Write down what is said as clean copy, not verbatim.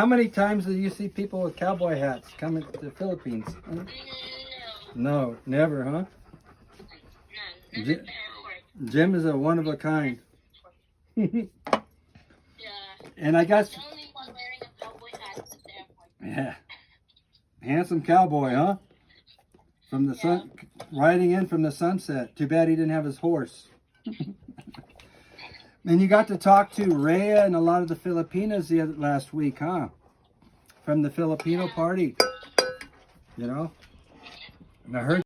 How many times do you see people with cowboy hats coming to the Philippines? Huh? No, never, huh? Jim is a one of a kind. Yeah. And I guess, The only one wearing a cowboy hat is at the airport. yeah, handsome cowboy, huh? From the sun, riding in from the sunset. Too bad he didn't have his horse. And you got to talk to Rhea and a lot of the Filipinas last week, huh? From the Filipino party, you know? And I heard